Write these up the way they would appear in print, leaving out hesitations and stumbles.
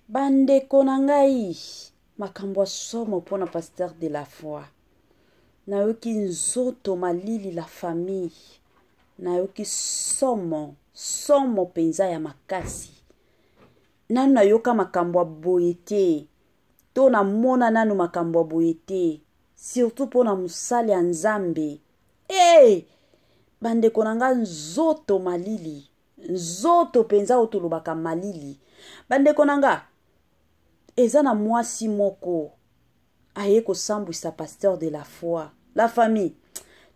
bandeko na ngai makambo ya somo mpona pasteur de la foi. Nayoki nzoto malili la famille. Nayoki somo penza ya makasi. Nanu nayoka makambo ya boye te. To na mona nanu makambo ya boye te. Surtout mpona mosali ya Nzambe. Bandeko na nga nzoto malili. Nzoto penza otolobaka malili. Bandeko na nga eza na mwasi moko aye kosambwisa pasteur de la foi. La famille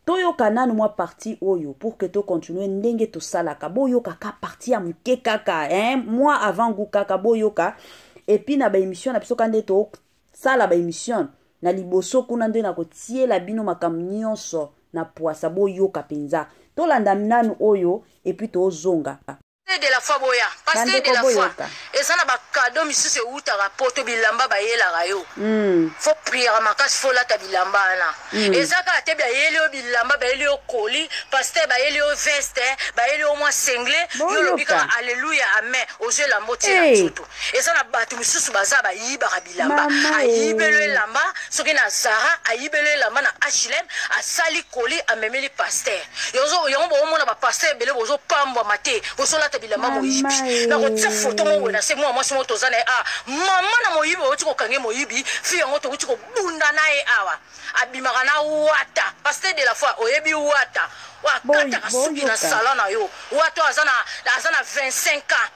toyoka nanu mwa parti oyo pour que to continue ndenge to salaka boyoka ka parti ya muke kaka moi avant gu kaka boyoka et puis na ba émission na biso kande to sala ba émission na liboso kuna nde na kotiela bino makambo nyonso na poasa boyoka penza to landa nanu oyo et puis to zonga de la foi boya parce que de la foi et ça na ba cadeau misuse uta rapporto bilamba ba yela rayo faut prier makasi faut la bilamba na et ça ka te ba yele bilamba ba yele koli parce que ba yele veste ba yele au moins cinglé yo lobika alléluia amen oje la motie na tutu et ça na batu misuse baza ba yiba bilamba ayibele lamba soki na Zara ayibele lamba na H&M asali koli amemeli pasteur yozo yombo omona ba pasteur bele bozo pamba mate bozo la bilamba moyibi na kotia photo mo wena se moi mwasi mo tozana mama na moyibi oti ko kange moyibi fi yango to oti ko bunda na e awa abimaka na wata pasteur de la foi oyebi wata wa kata kasuki na salon na yo wata azana 25 ans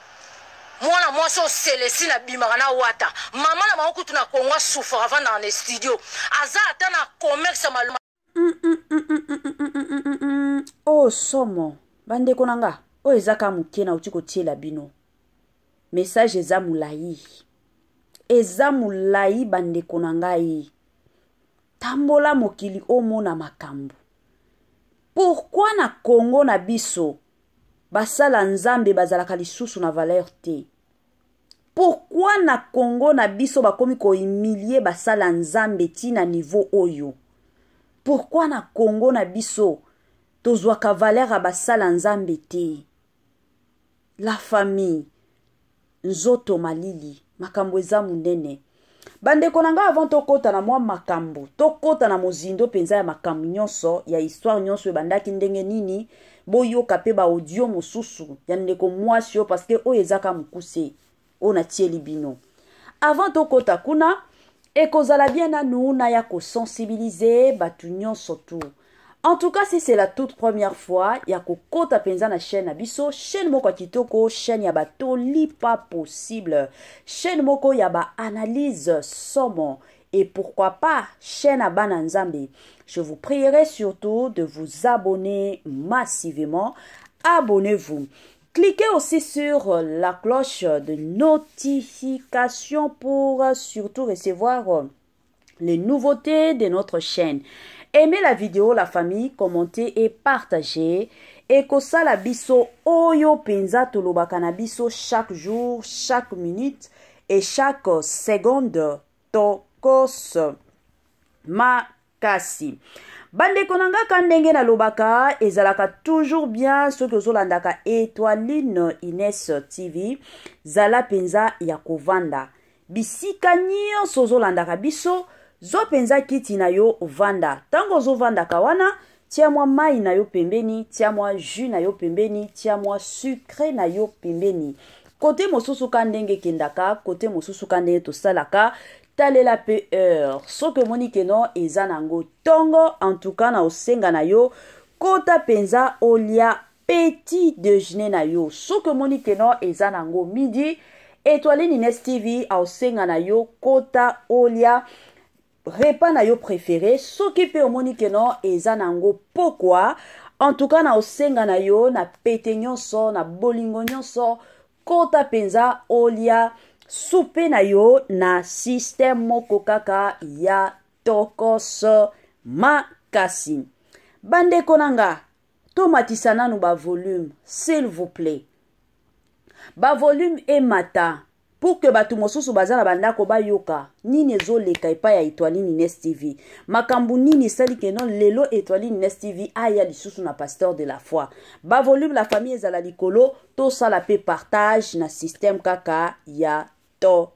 mwana mwasi o Célestine abimaka na wata mama na makutu na Kongo souffre avant dans les studios aza ata na commerce maluma oh somo bandeko nanga o ezaka muke na uti kotiela bino message eza mulai bandeko na ngai tambola mokili omona makambo pourquoi na Congo na biso basala Nzambe bazalaka lisusu na valeur te pourquoi na Congo na biso bakomi ko humilier basala Nzambe tina niveau oyo pourquoi na Congo na biso tozwaka valeur a basala Nzambe te la famille nzoto malili makambo eza munene bandeko nanga avant tokota na mwa makambo tokota na mozindo penza ya makambo nyonso ya histoire nyonso ebandaki ndenge nini boyoka pe ba audio mosusu ya ndeko mwasi yo parce que oyo ezaka mukuse ona tieli bino avant tokota kuna ekozala bien nanu na ya kosensibiliser batu nyonso tu. En tout cas, si c'est la toute première fois, il y a kokota penza na chaîne abiso, chaîne moko kitoko, chaîne yaba toli pas possible, chaîne moko yaba analyse somo, et pourquoi pas chaîne abana Nzambe. Je vous prierai surtout de vous abonner massivement. Abonnez-vous. Cliquez aussi sur la cloche de notification pour surtout recevoir les nouveautés de notre chaîne. Aimez la vidéo, la famille, commentez et partagez. Et kosala biso oyo penza tolobaka na biso chaque jour, chaque minute et chaque seconde tokos makasi. Bandeko nanga kandenge na lobaka ezalaka toujours bien ceux que zolandaka Étoiline Ines TV zala penza ya kovanda. Bisika nyonso zolandaka biso zo penza kiti na yo vanda. Tango zo vanda kawana, tia mwa mai na yo pembeni, tia mwa jus na yo pembeni, tia mwa sucre na yo pembeni. Kote mosusu kandenge kendaka, kote mosusu kandenge tosalaka, talela pe heure. Soke moni keno eza nango tongo, en tout cas na osenga na yo, kota penza olia petit déjeuner na yo. Soke moni keno eza nango midi, Étoiline Ines TV a osenga na yo, kota olia repas na yo préféré soki pe omoni keno eza nango pokwa en tout cas na osenga na yo na pete nyonso na bolingo nyonso kota penza olia soupe na yo na système moko kaka ya tokos makasi. Bandeko nanga tomatisa nanu ba volume s'il vous plaît, ba volume et mata pour que batu mosusu bazana bandako bayoka nini ezoleka epa ya Étoiline Ines TV makambu nini sali keno lelo Étoiline Ines TV aya lisusu na pasteur de la foi ba volume la famille ezala likolo to sala pe partage na système kaka ya kitoko.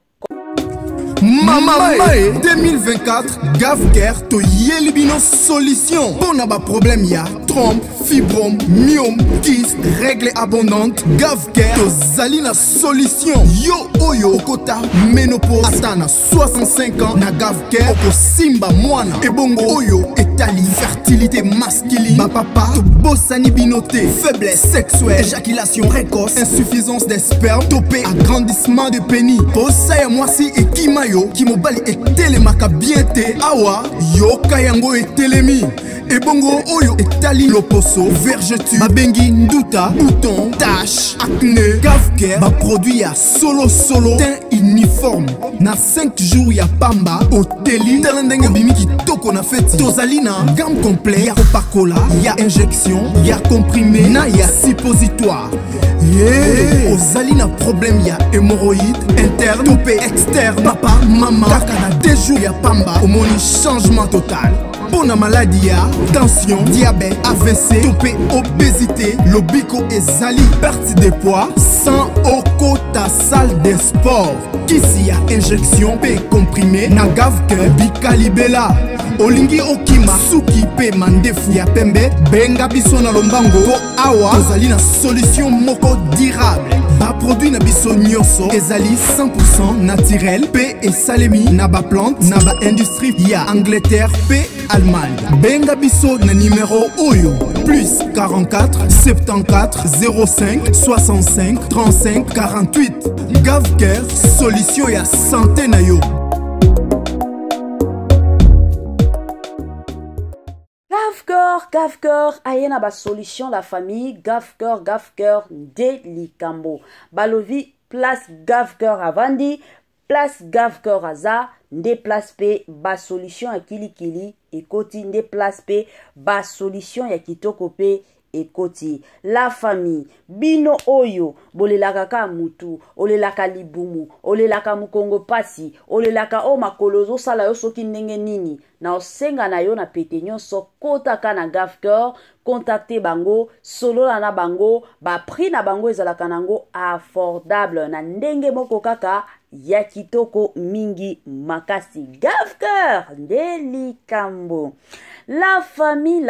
Mamae 2024 Gavker to Yelibino solution. Bon a problème ya trompe, fibrome, myome, kyste, règle abondante. Gavker to Zalina solution. Yo oyo kota ménopause atana 65 ans na Gavker oko simba mwana. Ebongo oyo etali fertilité masculine. Ma papa to bossani binoté, faiblesse sexuelle, éjaculation précoce, insuffisance des spermes, topé agrandissement de pénis. Bossa ya mwasi et kimayo Kimobali etelemaka bien te awa yoka yango etelemi ebongo oyo etali loposo vergeture babengi nduta bouton tache acné Gavker ba produit ya solo teint uniforme na 5 jours ya pamba oteli talendenge bimi kitoko na feti tozali na gamme complet ya kopakola ya injection ya comprimé na ya suppositoire. Yeah. Ozali na problème ya hémorroïde interne topé externe papa mama kaka na 2 jours ya pamba omoni changement total. Pour la maladie ya tension diabète AVC topé obésité lobiko ezali perte de poids sans okota salle de sport kisi ya injection pe comprimé na Gavker bikalibela olingi okima suki pe mandefu ya pembe benga biso na lombango po awa tozali na solution moko durable ba produit na biso nyonso ezali 100% naturel pe esalemi na ba plante na ba industrie ya Angleterre pe Allemagne. Benga biso na numéro oyo plus 44 74 05 65 35 48. Gavker solution ya santé na yo. Gavker ayena ba solution la famille Gavker de Likambo balovi place Gavker avandi place Gavker aza nde place pe ba solution ya kilikili ekoti nde place pe ba solution ya kitoko pe ekoti la famille bino oyo bolelaka ka mutu olelaka libumu olelaka mukongo pasi olelaka o makolozo sala yo soki ndenge nini na osenga na yo na pete nyonso kotaka na Gavker contacter bango solola na bango ba prix na bango ezalaka nango affordable na ndenge moko kaka ya kitoko mingi makasi. Gavker de Likambo. La famille,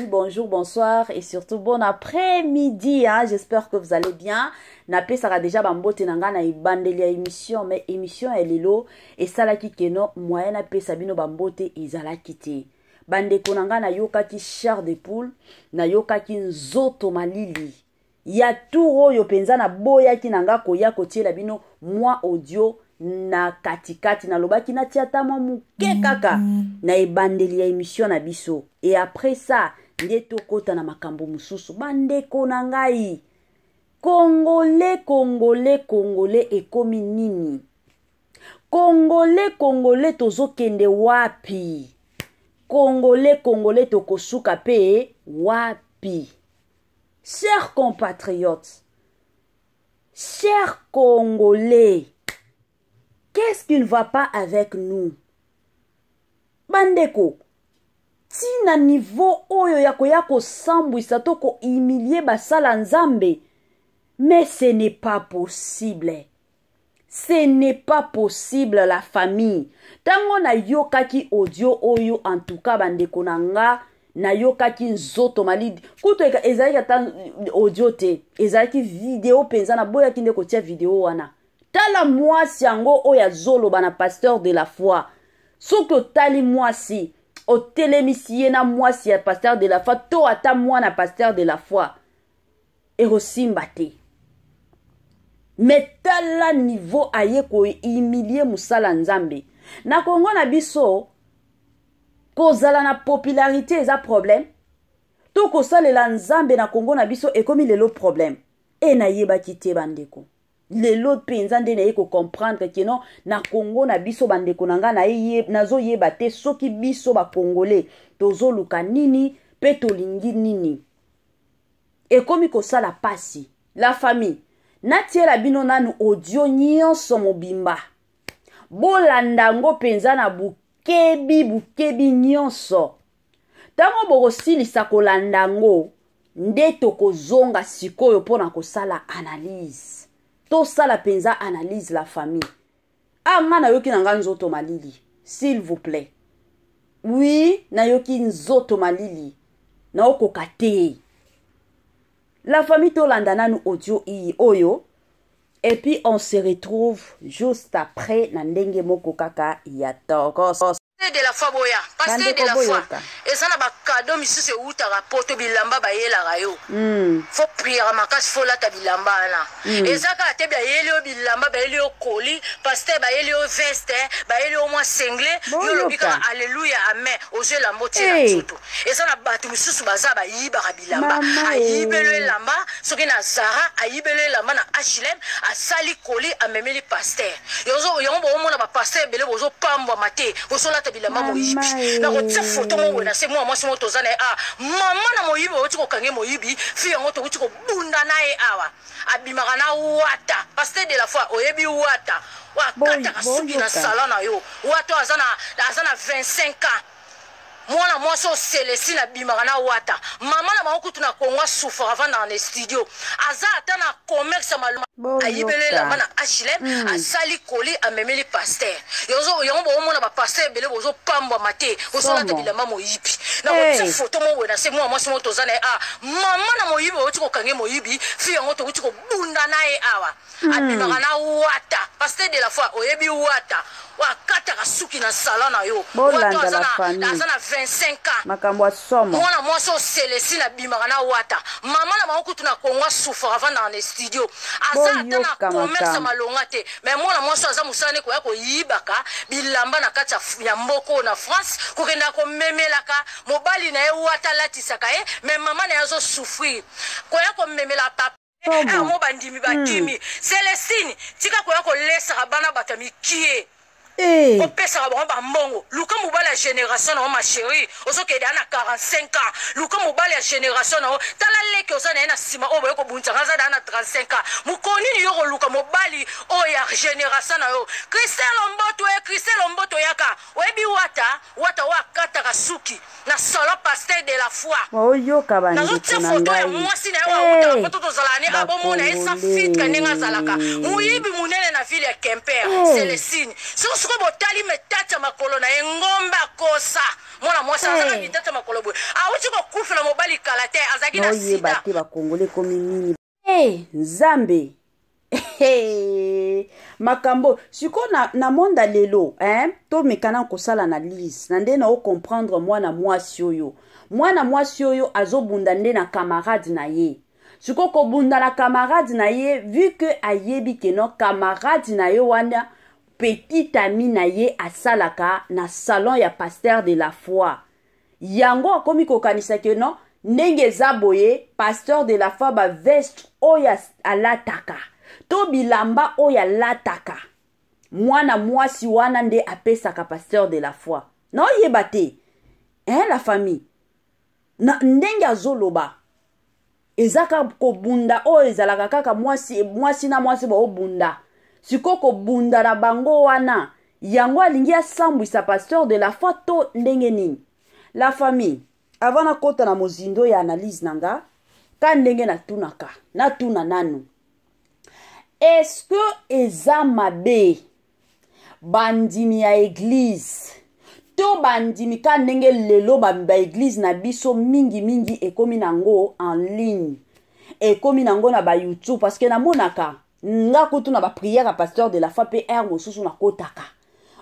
bonjour, bonsoir et surtout bon après-midi. Hein? J'espère que vous allez bien. Nape sera déjà bambote nanga na ibandelia émission, mais émission elle est lo et ça la kikeno moyen nape sabino bambote izala kite. Bande konanga na yoka ki chair de poule, na yoka ki nzoto malili. Ya turo yo penza na boya ki nanga koya kotiela bino moi audio na katikati na lobaki na tiata mwa muke kaka na ebandeli ya émission na biso et après ça nde tokota na makambo mususu bandeko na ngai congolais ekomi nini congolais tozokende wapi congolais tokosuka pe wapi. Chers compatriotes, chers Congolais, qu'est-ce qui ne va pas avec nous? Bandeko, si na niveau oyo yako sambwisa toko humilier basala nzambe, mais ce n'est pas possible. Ce n'est pas possible la famille. Tango na yokaki audio oyo en tout cas bandeko nanga na yokaki nzoto malidi kuto ezali ata audio te ezali video penza na boya kinde kotia video wana tala mwasi yango oya zolo bana pasteur de la foi soko tali mwasi o telemisiye na mwasi ya pasteur de la foi to ata mwana pasteur de la foi erosimba te metala niveau aye ko humilier musala nzambe na Kongo na biso kozala na popularité eza problème to kosalela nzambe na Kongo na biso ekomi lelo problème e na yebaki te bandeko lelo penza nde na ye ko comprendre que non na Kongo na biso bandeko nanga na ye nazo yeba te soki biso ba Congolais tozoluka nini pe tolingi nini ekomi kosala pasi la famille natiela bino nanu audio nyonso mobimba bolandango penza na bukebi nyonso tango bokosilisa kolandango nde tokozonga sikoyo pona kosala analyse tosala penza analyse la famille. Ah, nga nayoki nanga nzoto malili, s'il vous plaît. Oui, nayoki nzoto malili. Naokoka te. La famille tolandana nous audio oyo. Et puis on se retrouve juste après na ndenge moko kaka ya tokos. De la foi boya, parce que de la foi. Et ça n'a pas cadeau misusu uta rapporto bilamba ba yela rayo. Faut prier makasi faut la tabilamba na. Et ça ka te bia yele bilamba ba yele koli, pasteur ba yele veste, ba yele au moins cinglé, yo lobika alléluia amen, oje la moitié na tuto. Et ça n'a batu misusu baza ba yiba bilamba, ayibele lamba, soki na Zara, ayibele lamba na H&M, asali koli amemeli pasteur. Yozo yombo omona ba pasteur bele bozo pamba mate, bozo la bilamba moyibi na kotia photo mo wena se moi mwasi moto zana mama na moyibi oti ko kange moyibi fi yango to oti ko bunda na awa abimaka na wata pasteur de la foi oyebi wata wa kata kasuki na salon na yo wata azana 25 ans mwana mwasi o Célestine abimaka na wata mama na bango kutu na Kongo souffre avant dans les studios aza ata na commerce maluma ayibele la mana H&M asali koli amemeli pasteur yozo yombo omona ba pasteur bele bozo pamba mate bozo la bilamba moyibi na kotia photo mo wena se moi mwasi moto zana mama na moyibi oti ko kange moyibi fi yango to oti ko bunda na awa abimaka na wata pasteur de la foi oyebi wata wa kata kasuki na salon na yo wata azana 25 ans makambo somo mwana mwasi o Célestine abimaka na wata mama na bango kutu na Kongo souffre avant dans les studios aza ata na commerce malonga te mais mwana mwasi aza musane ko ya ko yibaka bilamba na kati ya mboko na France ko kenda ko memelaka mobali na ye wata latisaka ye mais mama na yazo souffrir ko ya ko memela papa mo bandimi batimi Célestine tika ko ya ko lesa bana batami kie on pèse à bon bambongo. Luka mobile la génération ma chérie. Oso ke dana 45 ans. Luka mobile la génération na tala leke osa na sima o boyoko bunza ngaza dana 35 ans. Mukoni ni yoko luka mobile o ya génération na yo. Christelle Omboto yaka. Webi wata wa kata kasuki na solo pasteur de la foi. O yo kabandi. Na zote photo ya mwasi na yo uta photo zalani abomo na esa fit kanenga zalaka. Muyibi munene na ville ya Quimper. Célestine. Suko botali metata makolo na engomba kosa mwana mwasi azana mitata makolo bwe awuti ko kufela mobali kalate azaki na sida bate ba kongole komi nini nzambe makambo siko na monda lelo to mekana kosala analyse na nde na o comprendre mwana mwasi oyo azobunda nde na camarade na ye siko ko bunda na camarade na ye vu que ayebi ke no camarade na ye wana petit ami na ye asalaka na salon ya pasteur de la foi. Yango akomi kokanisa ke no ndenge eza boye pasteur de la foi ba veste oya alataka. To bilamba oya lataka. Mwana mwasi wana nde apesaka pasteur de la foi. Na oyeba te. La famille. Na ndenge azoloba. Ezaka ko bunda o ezalaka kaka mwasi na mwasi ba obunda. Sikoko bunda na bango wana yango alingi asambwisa pasteur de la foi to ndenge nini. La famille avant na kota na mozindo ya analyse nanga ka ndenge na tuna nanu. Est-ce que eza mabe bandimi ya église to bandimi ka ndenge lelo ba église na biso mingi ekomi nango en ligne ekomi nango na ba YouTube parce que na monaka nga kutu na ba prière à pasteur de la foi PR mosusu na kotaka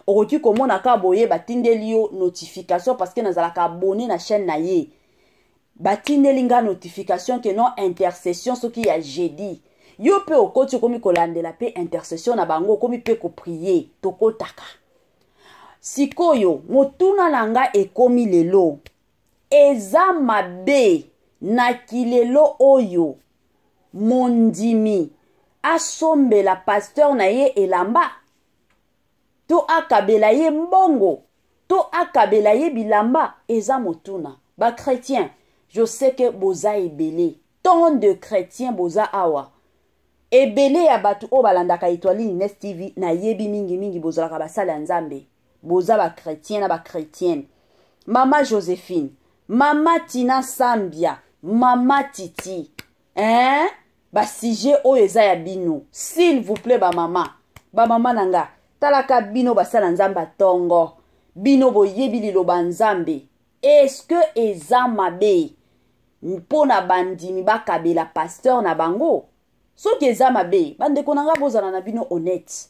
okoki komona ka boye batindeli yo notification parce que nazalaka abonné na chaîne na ye batindeli nga notification que non intercession soki ya jeudi yo pe okoti komi kolandela pe intercession na bango komi pe ko prier tokotaka sikoyo motuna nanga ekomi lelo eza mabe na kilelo oyo mondimi asombela pasteur na ye elamba to akabela ye mbongo to akabela ye bilamba eza motuna ba chrétien je sais que boza ebele tant de chrétiens boza awa ebele ya batu o balandaka Étoile Ines TV na yebi mingi bozalaka basala nzambe boza ba chrétien na ba chrétienne mama Joséphine mama Tina Sambia mama Titi ba sujet oyo eza ya bino. S'il vous plaît ba mama nanga talaka bino basala nzambe tongo bino boyebi liloba nzambe. Est-ce que eza mabe mpona bandimi bakabela pasteur na bango? Soki eza mabe bandeko nanga bozala na bino honnête.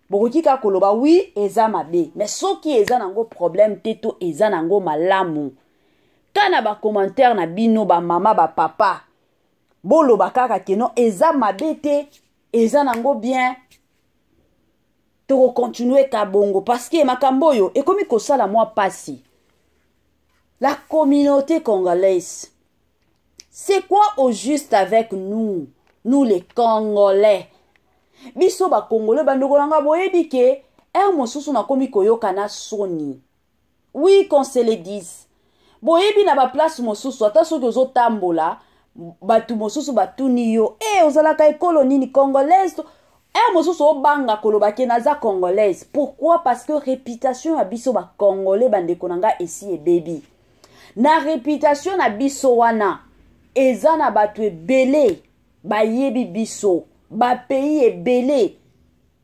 Bokoki ka koloba oui eza mabe, mais soki eza nango problème teto eza nango malamu. Kana ba commentaire na bino ba mama ba papa boloba kaka keno eza mabe te eza nango bien. Toko continuer ka bongo parce que makambo yo ekomi kosala moi pasi. La communauté congolaise, c'est quoi au juste avec nous les Congolais? Biso ba Congolais bandeko nanga boyebi ke mosusu na komi koyoka na soni. Oui, qu'on se le dise. Boyebi na ba place mosusu ata soki ozotambola batu mosusu batuni yo ozalaka ekolo nini congolaise. Mosusu obanga koloba ke naza congolaise. Pourquoi? Parce que réputation ya biso ba Congolais bandeko nanga esi e baby. Na réputation na biso wana eza na batu ebele bayebi biso. Ba pays ebele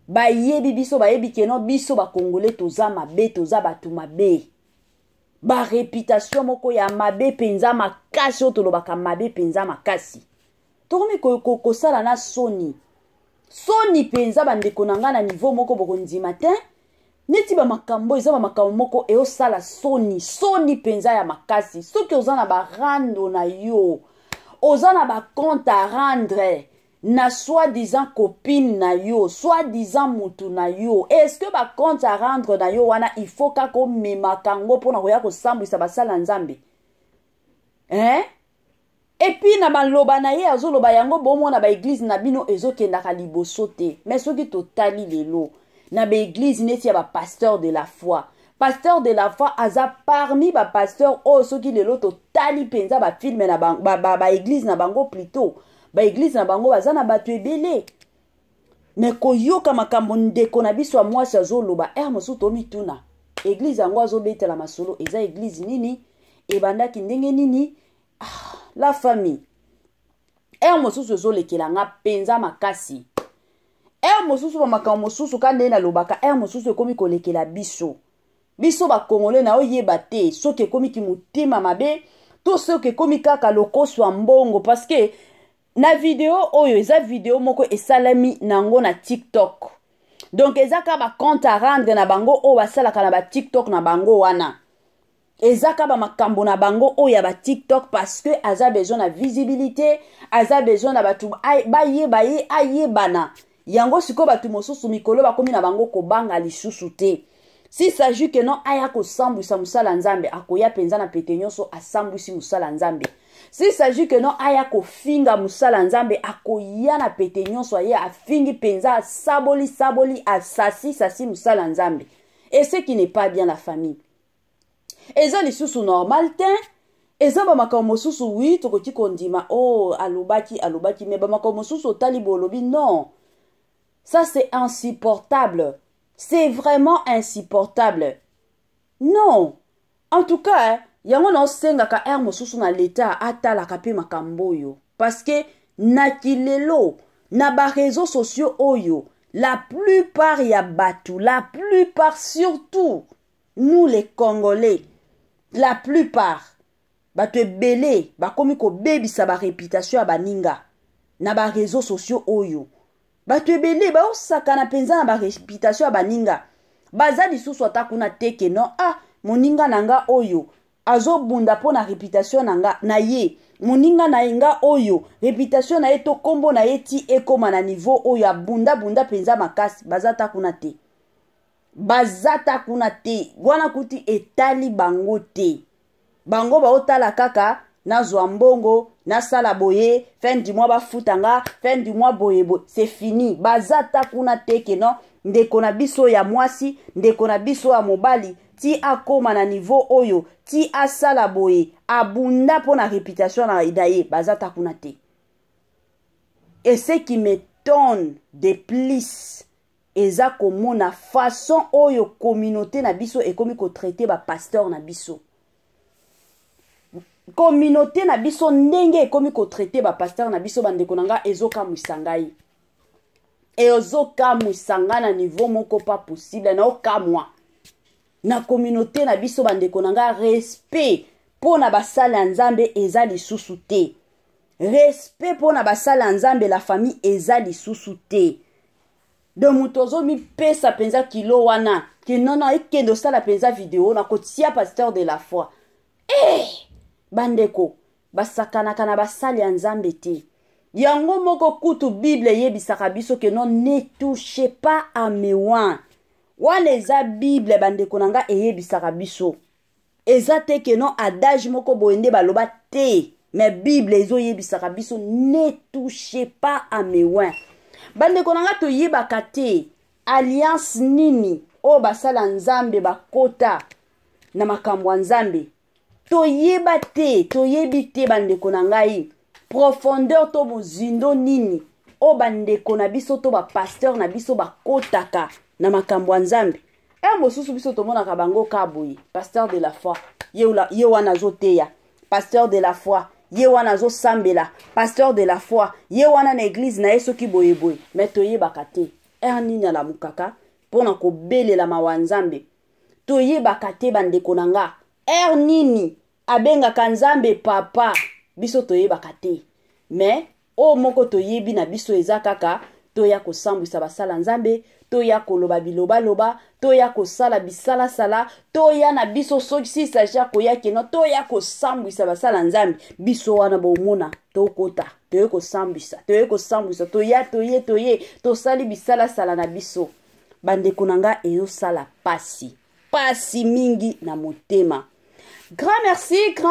bayebi biso bayebi keno biso ba Congolais toza mabe toza batu mabe. Ba réputation moko ya mabe penza makasi otolobaka mabe penza makasi. Tokomi kosala na soni. Soni penza bandeko nanga na niveau moko bokondi matin. Neti ba makambo eza ba makambo moko e osala soni. Soni penza ya makasi. Soki ozana ba rando na yo. Ozana ba compte à rendre. Na soi-disant copine na yo, soi-disant mutu na yo. Est-ce que ba compte à rendre na yo wana il faut kako memakango pona koya ko sambwisa basala nzambe? Et puis na baloba na ye azoloba yango bomo na ba église na bino ezokendaka liboso te. Mais soki totali lelo na ba église neti ya ba pasteur de la foi. Pasteur de la foi aza parmi ba pasteur o soki lelo totali penza ba filme na ba église na bango plutôt. Ba église na bango baza na batu ebele. Mais koyoka makambo ndeko na biso mwasi azoloba mosusu tomituna. Église yango azobetela masolo eza église nini? Ebandaki ndenge nini? La famille. Mosusu ezolekela nga penza makasi. Mosusu ba makambo mosusu kande na lobaka mosusu ekomi kolekela biso. Biso ba Congolais na oyeba te soki ekomi ki motema mabe to soki ekomi kaka lokoso mbongo parce que na video oyo eza video moko esalami nango na TikTok. Donc eza ka ba compte à rendre na bango o basalaka na ba TikTok na bango wana. Eza ka ba makambo na bango o ya ba TikTok parce que aza besoin na visibilité, aza besoin na batu ayebana. Yango siko batu mosusu mikolo bakomi na bango ko banga lisusu te. Si s'agit que non aya ko sambwisa musala nzambe akoya penza na pete nyonso asambwisi musala nzambe. Si s'agit que non aya ko finga musala nzambe akoya na pete nyonso aya afingi penza saboli asasi musala nzambe. Et ce qui n'est pas bien la famille. Eza lisusu normal te. Eza ba makambo mosusu oui tokoti kondima alobaki mais ba makambo mosusu tali bolobi non. Ça c'est insupportable. C'est vraiment insupportable. Non. En tout cas, yango na osengaka mosusu na l'état atalaka pe makambo yo parce que na kilelo na ba réseaux sociaux oyo la plupart ya batu, la plupart surtout nous les Congolais, la plupart batu ebele bakomi ko bebisa ba réputation ya baninga na ba réseaux sociaux oyo. Batu ebele ba osaka na penza na ba réputation ya baninga. Baza lisusu atakuna teke non moninga nanga oyo azobunda po na réputation nanga na ye. Moninga na inga oyo réputation na ye to kombo na ye ti ekoma na niveau oyo abunda penza makasi baza takuna te. Bazata kuna te. Wana kuti etali bango te. Bango ba otala kaka nazwa mbongo, nasala boye, fin du mois ba futanga, fin du mois boye. C'est fini. Bazata kuna te ke non. Ndeko na biso ya mwasi, ndeko na biso ya mobali, ti akoma na niveau oyo, ti asala boye, abunda po na réputation na idaye, bazata kuna te. Et ce qui m'étonne de plus, eza komona façon oyo communauté na biso ekomi ko traiter ba pasteur na biso. communauté na biso ndenge ekomi ko traiter ba pasteur na biso bandeko nanga ezokamwisa ngai. Ezokamwisa nga na niveau moko pas possible na okamwa. Na communauté na biso bandeko nanga respect pona basala nzambe eza lisusu te. Respect pona basala nzambe la famille eza lisusu te. De mutozo mi pesa penza kilo wana ki nona ekendo sala penza video na kotia pasteur de la foi. Bandeko basakana kana basali nzambe te. Yango moko kutu Bible yebisaka biso ke non ne touchez pas à mes oins. Wana eza Bible bandeko nanga eyebisaka biso. Eza te ke non adage moko boende baloba te. Mais Bible ezo yebisaka biso ne touchez pas à mes oins. Bandeko nanga to yebaka te alliance nini o basala nzambe bakota na makambo nzambe. To yeba te, to yebi te bandeko nangai. Profondeur to bozindo nini o bandeko na biso to ba pasteur na biso bakotaka na makambo nzambe. Mosusu biso to mona ka bango kaboyi, pasteur de la foi. Ye wana zoteya, pasteur de la foi. Ye wana zo sambela, pasteur de la foi. Ye wana na église na yeso ki boyeboy. Mais to yebaka te. Nini la mukaka pona ko belela mawanzambe. To yebaka te bandeko nanga. Nini abengaka nzambe papa. Biso to yebaka te. Mais o moko to yebi na biso eza kaka to ya ko sambwisa basala nzambe, to ya ko loba biloba loba, to ya ko sala bisala sala, to ya na biso soki saja ko ya keno, to ya ko sambwisa basala nzambe. Biso wana bomona to kota, to ye ko sambwisa, to ye to sali bisala sala na biso. Bandeko nanga eyo sala pasi mingi na motema. Grand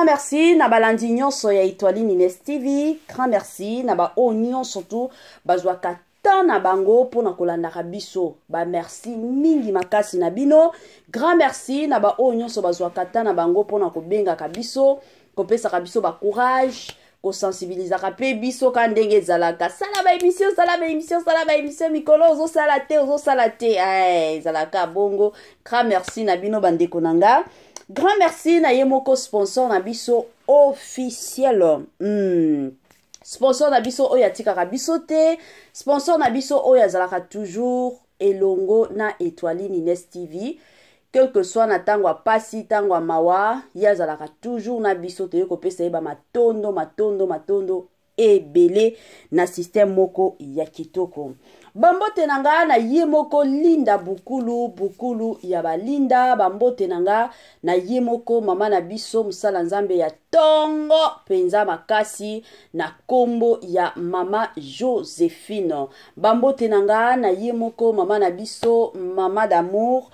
merci na balandi nyonso ya Etoile Nines TV. Grand merci na ba onion surtout bazwa kata na bango pona kolandaka biso. Ba merci mingi makasi na bino. Grand merci na ba onion so bazwa kata na bango pona kobenga ka biso, kopesa ka biso ba courage, ko sensibiliser ka pe biso ka ndenge zalaka. Sala ba émission mikolo ozo sala te. Zalaka bongo. Grand merci na bino bandeko nanga. Grand merci na yemoko sponsor na biso officiel. Sponsor na biso oya tikaka biso te. Sponsor na biso oya zalaka toujours elongo na Etoile Nines TV. Quel que soit na tangwa pasi tangwa mawa, ya zalaka toujours na biso te ko pesa yeba matondo ebele na système moko ya kitoko. Bambote nanga na yemoko linda bukulu ya balinda. Bambote nanga na yemoko mama na biso musala nzambe ya tongo penza makasi na kombo ya mama Joséphine. Bambote nanga na yemoko mama na biso mama d'amour.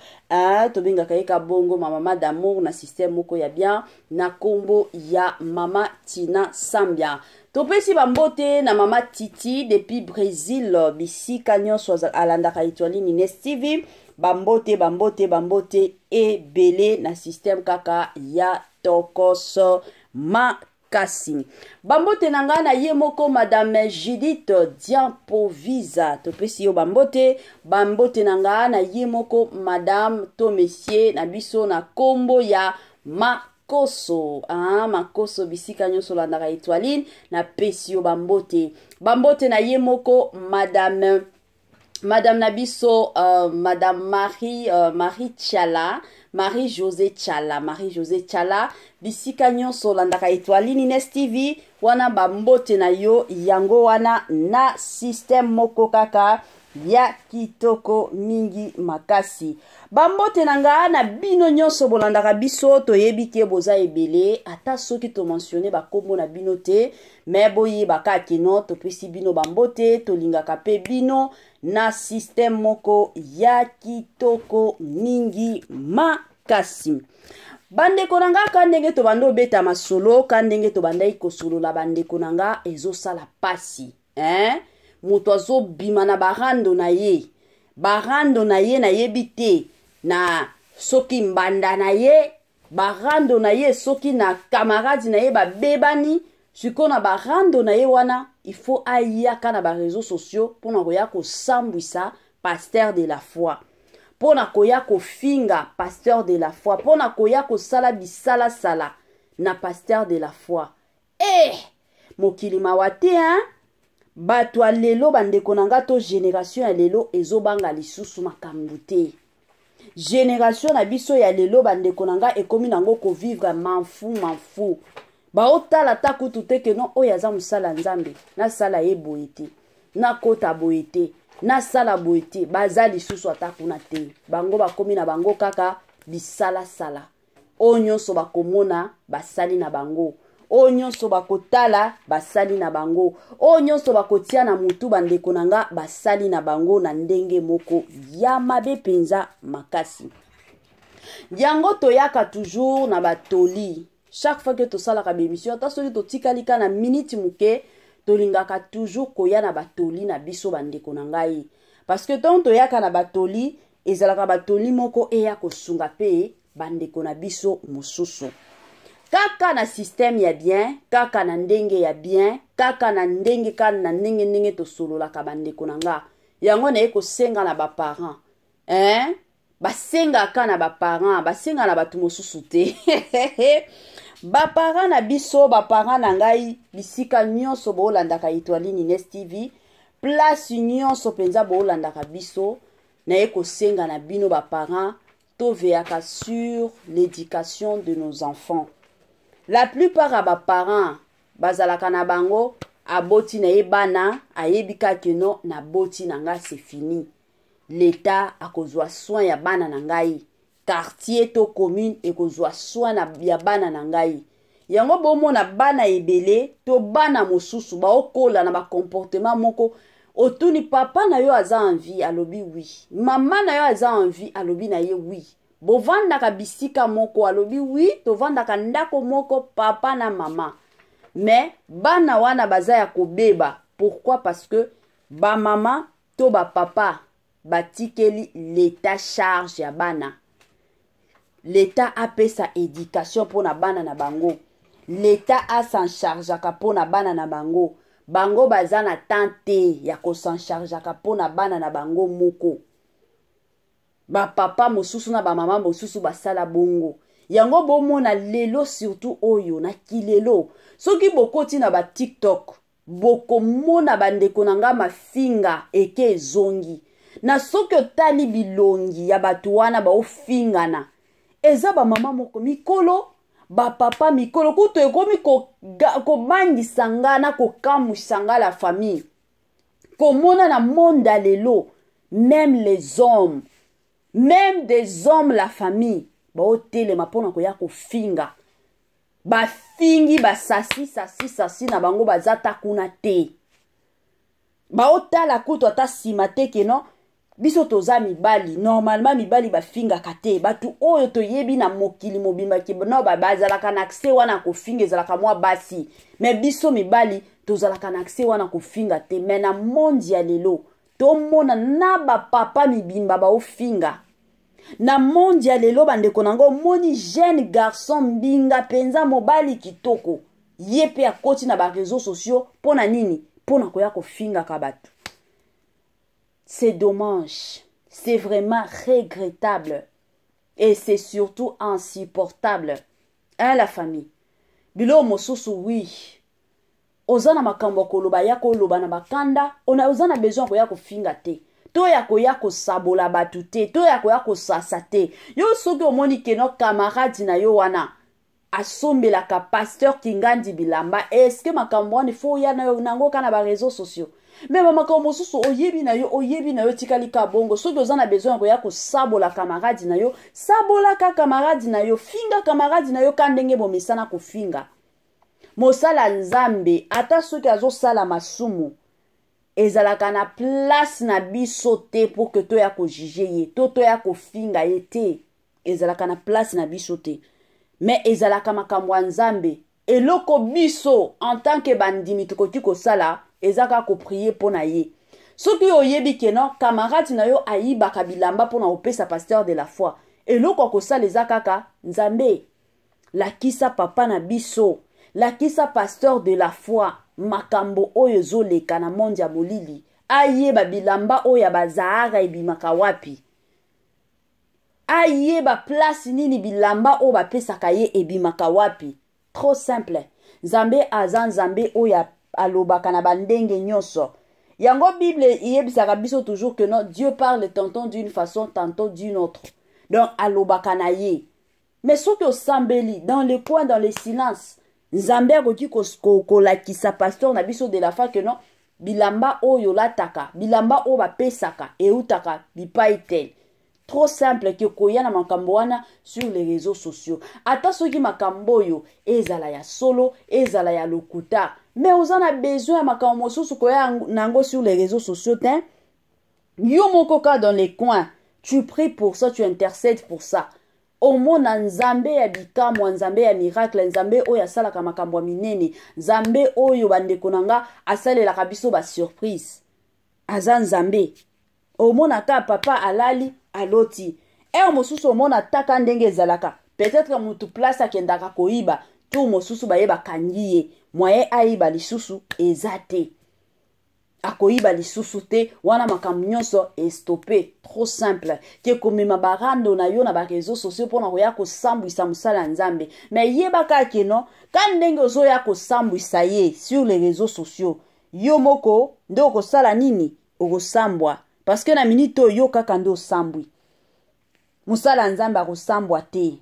Tobenga kaeka bongo mama d'amour na système moko ya bien na kombo ya mama Tina Sambia. Topesi bambote na mama Titi depuis Brésil bisika nyonso alandaka Etoile Nines TV. Bambote ebele na système kaka ya tokoso makasi. Bambote nanga na yemoko madame Judith Diampovisa. Topesi yo bambote nanga na yemoko madame to monsieur na biso na kombo ya Makoso. Makoso bisika nyonso landaka Etoile na pesi yo bambote na yemoko madame Nabiso, madame Marie Tchala, Marie-José Tchala, bisika nyonso landaka Etoile Nines TV, wana bambote na yo yango wana na système moko kaka ya kitoko mingi makasi. Bambote nanga na bino nyonso bolandaka biso toyebi ke boza ebele ata soki to mentionner ba kombo na bino te, mais boye baka kino to pesi bino bambote to lingaka pe bino na système moko ya kitoko mingi makasi. Bandeko nanga kandenge to bando beta masolo, kandenge to bandai kosolo la bandeko nanga ezo sala pasi. Muto azo bima na barando na ye na yebite na soki mbanda na ye, barando na ye soki na camarade na ye babebani, siko na barando na ye wana, il faut ayaka na ba réseaux sociaux pona koya ko sambwisa pasteur de la foi. Pona koya ko finga pasteur de la foi, pona koya ko sala bisala sala na pasteur de la foi. Mokili mawate hein. Bato ya lelo bandeko nanga to génération ya lelo ezobanga lisusu makambo te. Génération na biso ya lelo bandeko nanga ekomi nango ko vivre manfu. Ba otala ta kutu te ke non oyo aza musala nzambe na sala ye boyete na kota boyete na sala boyete baza lisusu ata kuna te. Bango bakomi na bango kaka bisala sala. Oyo nyonso bakomona basali na bango. Oyo nyonso bakotala basali na bango. Oyo nyonso bakotia na mutu bandeko nanga basali na bango na ndenge moko ya mabe penza makasi. Yango toyaka toujours na batoli. Chaque fois que to sala ka bémission, ta soli to tikalika na minute muke, to lingaka toujours koya na batoli na biso bandeko nangai. Parce que tant toyaka na batoli, ezalaka batoli moko eya kosunga pe bandeko na biso mosusu. Kaka na système ya bien, kaka na ndenge ya bien, kaka na ndenge kana na ndenge to solola ka bandeko nanga. Yango na eko senga na ba parents. Basenga ka na ba parents, basenga na batu mosusu te. Ba parents na biso, ba parents na ngai, bisika nyonso bo landaka Etoilini Nest TV, place nyonso penza bo landaka biso, na eko senga na bino ba parents, to veaka sur l'éducation de nos enfants. La plupart à ba parents bazalaka na bango aboti na ebana ayebika ke no na boti na nga c'est fini. L'État akozwa soin ya bana na ngai. Quartier to commune ekozwa soin na ya bana na ngai. Yango bomo na bana ebele to bana mosusu ba okola na ba comportement moko otuni papa na yo aza envie alobi oui. Mama na yo aza envie alobi na ye oui. Bovanda ka bisika moko alobi oui, to vanda ka ndako moko papa na mama. Mais bana wana baza ya kobeba. Pourquoi? Parce que ba mama to ba papa batikeli l'État charge ya bana. L'État a payé sa éducation pour na bana na bango. L'État a s'en charge pour na bana na bango. Bango baza na tante ya ko s'en charge pour na bana na bango moko. Ba papa mosusu na ba mama mosusu basala bongo. Yango bomona lelo surtout oyo na kilelo. Soki bokoti na ba TikTok, boko mona bandeko nanga mafinga eke zongi. Na soki otali bilongi ya batu wana ba ofingana. Eza ba mama moko mikolo, ba papa mikolo kuto ekomi ko bangisa ngana ko kamusanga la famille. Komona na monde lelo, même les hommes, même des hommes la famille, ba otelema pona ko ya ko finga. Ba fingi ba sasi na bango bazata kuna te. Ba otala kuto ata simate ke no biso toza mibali. Normalement mibali ba finga kate. Batu oyo to yebi na mokili mobimba ke no ba bazalaka na accès wana ko finga ezalaka mwa basi. Mais biso mibali tozalaka na accès wana ko finga te. Mais na monde ya lelo to mona na ba papa mibimba ba ofinga. Na monde ya lelo bandeko nango moni jeune garçon mbinga penza mobali kitoko. Yepe akoti na ba réseaux sociaux pona nini? Pona koya ko finga kabatu. C'est dommage. C'est vraiment regrettable. Et c'est surtout insupportable. Hein, la famille? Bilo mosusu oui. Ozana makambo koloba ya koloba na bakanda. Ozana besoin koya ko finga te. To ya koya ko sabola batu te. To ya koya ko sasa te. Yo soki omoni keno camarade na yo wana. Asombela ka pasteur Kingandi Bilamba. Est-ce que makambo wana fo ya na yo nango kana ba réseaux sociaux? Mais makambo mosusu oyebi na yo tikali ka bongo. Soki ozana besoin koya ko sabola camarade na yo, sabola ka camarade na yo, finga camarade na yo kandenge bomesana ko finga. Mosala nzambe ata soki azo sala masumu ezalaka na place na biso te pour que to ya ko juger ye, to ya ko finga ye te. Ezalaka na place na biso te. Mais ezalaka makambo nzambe eloko biso en tant que bandimi tukoti ko sala ezaka ko prier pona ye. Soki oyebi ke no camarade na yo ayiba kabilamba pona opesa pasteur de la foi. Eloko ko sala ezaka ka nzambe. La kisa papa na biso, la kisa pasteur de la foi, makambo oyo zoleka na monde ya molili. Ayeba bilamba oyo bazara ebimaka wapi. Ayeba place nini bilamba oyo bapesaka ye ebimaka wapi. trop simple. Nzambe aza nzambe oyo alobaka na bandenge nyonso. Yango Bible yebisaka biso toujours que non, Dieu parle tantôt d'une façon, tantôt d'une autre. Donc alobaka na ye. Mais soki osambeli dans les coins, dans les silences, Nzambe akoki kolakisa pasteur na biso de la fa que non, bilamba oyo lataka, bilamba oyo bapesaka, eutaka bipai tel. Trop simple que koya na makambo wana sur les réseaux sociaux. Ata soki makambo yo ezala ya solo, ezala ya lokuta. Mais vous en avez besoin makambo mosusu koya nango sur les réseaux sociaux, hein? Yo moko ka dans les coins, tu pries pour ça, tu intercèdes pour ça. Omona nzambe ya bikamwa, nzambe ya miracle, nzambe oyo asalaka makambo minene, nzambe oyo bandeko nanga asalelaka biso ba surprise. Aza nzambe. Omona ka papa alali aloti. Mosusu omona taka ndenge ezalaka. Peut-être mutu place akendaka koiba, tu mosusu bayeba kangiye, moye aiba lisusu ezate. Akoiba lisusu te, wana makambo nyonso estopé. Trop simple. Ke komema barando na yo na ba réseaux sociaux pona koya ko sambwisa musala nzambe. Mais yebaka ke no, ka ndenge ozoya ko sambwisa ye sur les réseaux sociaux. Yo moko nde okosala nini? Okosambwa. Parce que na minito yo kaka nde osambwi. Musala nzambe akosambwa te.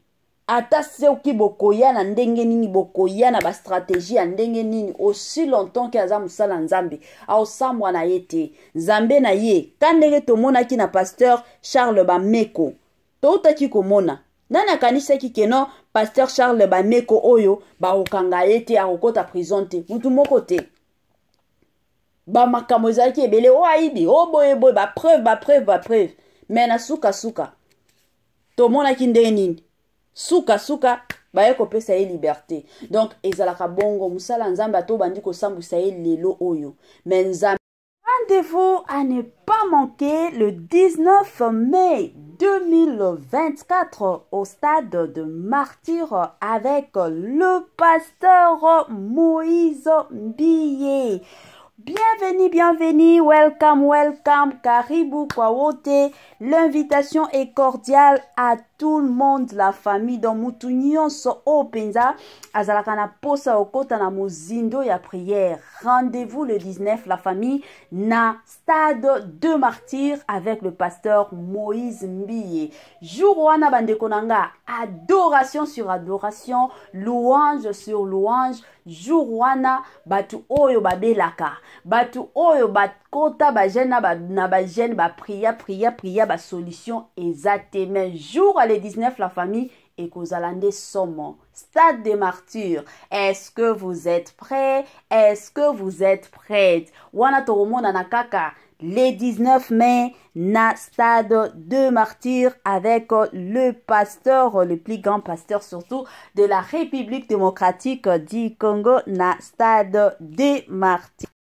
Ata soki bokoya na ndenge nini, bokoya na ba stratégie ya ndenge nini, aussi longtemps que aza musala nzambe aosambwa na ye te. Nzambe na ye ka ndenge tomonaki na pasteur Charles Bameko, toutaki komona nani akanisaki keno pasteur Charles Bameko oyo baokanga ye te, akokota prison te, mutu moko te. Ba makambo ezalaki ebele o aibi o boye ba preuve. Mais na suka tomonaki ndenge nini suka baye kopesa ye liberté. Donc ezalaka bongo musala nzambe ato bandi kosambwisa ye lelo oyo. Mais nzambe, rendez-vous à ne pas manquer le 19 mai 2024 au stade de Martyr avec le pasteur Moïse Mbiye. Bienvenue, welcome, karibu kwa wote. L'invitation est cordiale à tout le monde, la famille dans mutu nyonso openza azalaka na posa okota na mozindo ya prière. Rendez-vous le 19 la famille na stade de Martyr avec le pasteur Moïse Mbiye. Jour wana bandeko nanga, adoration sur adoration, louange sur louange. Jour wana batu oyo babelaka, batu oyo bakota ba jeune na ba jeune ba priya ba solution ezate. Mais jour à le 19 la famille et kozalande somo stade des martyrs. Est-ce que vous êtes prêts? Est-ce que vous êtes prêtes? Wana toromona na kaka le 19 mai na stade de martyrs avec le pasteur, le plus grand pasteur surtout de la République démocratique du Congo na stade de martyrs.